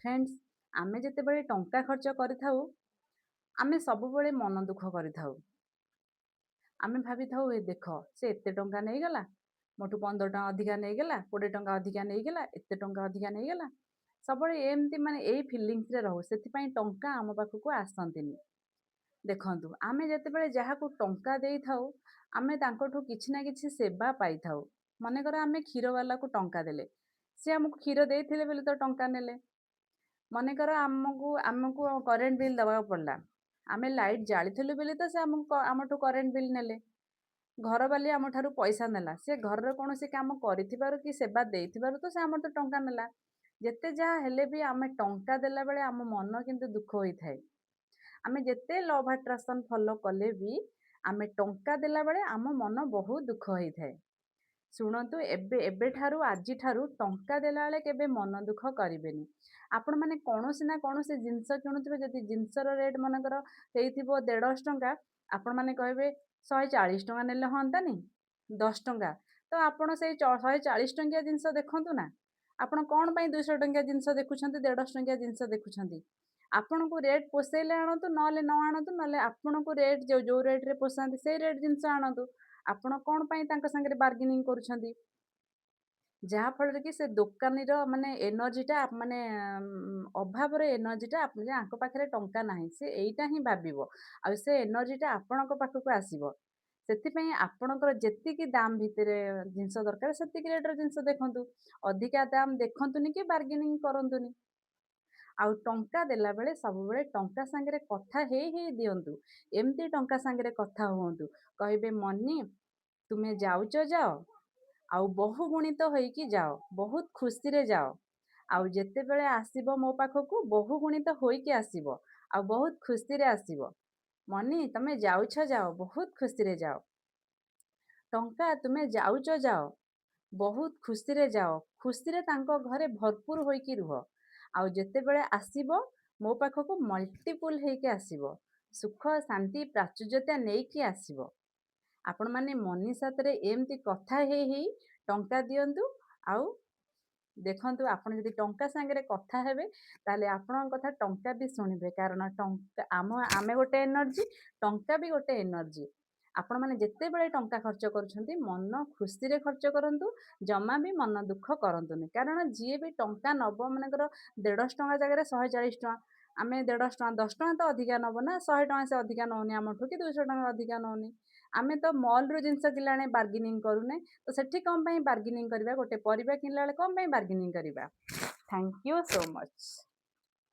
Friends आमे जेतेबेले टंका खर्च करिथाउ आमे सबुबेले मन दुख करिथाउ। आमे भाबिथाउ ए देख से एते टंका नेइगला मोठू 15 टंका अधिका नेइगला 20 टंका अधिका नेइगला एते टंका अधिका नेइगला सबुबेले एमती माने एई फीलिंग्स रे रहू सेति टंका आम पाखकू आसंतिनी। देखंतु आमे जेतेबेले जाहाकू टंका देइथाउ आमे तांकोठू किछि ना किछि सेवा पाइथाउ। मनेकर आमे क्षीर वाला को टंका देले से हमकू क्षीर देइथिले बेले तो टंका नेले। मनेकर आमकू आमकू करेंट बिल दबा पड़ला आमे लाइट जालिथिलु बेले तो से हमकू आमठू करेंट बिल नेले। घर वाली आम ठारू पैसा नेला से घर कौन सी काम करिथिबारु कि सेवा देइथिबारु तो से आमठू टंका नेला। जेते जहा हेले भी आमे टंका देला बेले आम मन किंतु दुख होई थाए। आमे जेते लव अट्राक्शन फॉलो कले भी आमे टंका देला बेले आम मन बहुत दुख होई थाए। शुणतु एबे एबे ठारू आजी ठारू टंका देला बेले केबे मन दुख करिवेनी। आपण माने कोनोसी ना कोनोसी जिंस किणुथिबे जदि जिंसर रेट मनकर हेइथिबो 150 टंका आपण माने कहबे 140 टंका नेले हंतानी 10 टंका तो आपण से 140 टंकिया जिंस देखंतु ना। आपण कोन पई 200 टंकिया जिंस देखुछंती 150 टंकिया जिंस देखुछंती। आपण को रेट पोसेले आणंतु नले न आणंतु नले आपण को रेट जो रेट रे पोसांती से रेट जिंस आणंतु। आपण कोन पई तांका संगे बार्गेनिंग करूछंती जहा फल कि से दुकानी रो माने एनर्जीटा माने अभाव रे एनर्जीटा आपने आंको पाखरे टंका नाही से एइटा ही भाबिबो आ से एनर्जीटा आपणक पाखकू आसीबो। ସେଥିପାଇଁ ଆପଣଙ୍କର ଯେତିକି ଦାମ ଭିତରେ ଜିନିଷ ଦରକାର ସେତିକି ରେଟର ଜିନିଷ ଦେଖନ୍ତୁ। ଅଧିକା ଦାମ ଦେଖନ୍ତୁନି କି ବାର୍ଗେନିଂ କରନ୍ତୁନି। ଆଉ ଟଙ୍କା ଦେଲା ବେଳେ ସବୁବେଳେ ଟଙ୍କା ସାଙ୍ଗରେ କଥା ହେଇ ଦିଅନ୍ତୁ। ଏମିତି ଟଙ୍କା ସାଙ୍ଗରେ କଥା ହୁଅନ୍ତୁ କହିବେ ମନି ତୁମେ ଯାଉଛ ଯାଅ ଆଉ ବହୁ ଗୁଣିତ ହେଇକି ଯାଅ ବହୁତ ଖୁସିରେ ଯାଅ ଆଉ ଯେତେବେଳେ ଆସିବ ମୋ ପାଖକୁ ବହୁ ଗୁଣିତ ହୋଇକି ଆସିବ ଆଉ ବହୁତ ଖୁସିରେ ଆସିବ। ମନି ତମେ ଯାଉଛ ଯାଅ ବହୁତ ଖୁସିରେ ଯାଅ। ଟଙ୍କା ତୁମେ ଯାଉଛ ଯାଅ ବହୁତ ଖୁସିରେ ଯାଅ ଖୁସିରେ ତାଙ୍କ ଘରେ ଭରପୁର ହୋଇକି ରୁହ ଆଉ ଯେତେବେଳେ ଆସିବ ମୋ ପାଖକୁ ମଲ୍ଟିପୁଲ ହେଇକି ଆସିବ ସୁଖ ଶାନ୍ତି ପ୍ରାଚୁର୍ଯ୍ୟତା ନେଇକି ଆସିବ। आपण माने मनी साथरे एमती कथा हेई टंका दियंतु आउ देखंतु आपण जदि टंका संगे कथा हेबे ताले आपण कथा टंका भी सुनिबे कारण टंका आमे गोटे एनर्जी टंका भी गोटे एनर्जी। आपण माने जेते बेले टंका खर्च करूछंती मन खुशी रे खर्च करंतु जमा भी मन दुख करंतुनी कारण जीए भी टंका नब मानकर 150 टंका जगह 140 टंका आमे 150 टंका 10 टंका तो अधिका नब ना 100 टंका से अधिका नौनी आमठू कि 200 टंका अधिका नौनी। आमे तो मॉल रो जिंस किलाने बार्गेनिंग करूने तो सेठी कम पई बार्गेनिंग करबा गोटे परिबा किनला बेले कम पई बार्गेनिंग करबा। Thank you so much.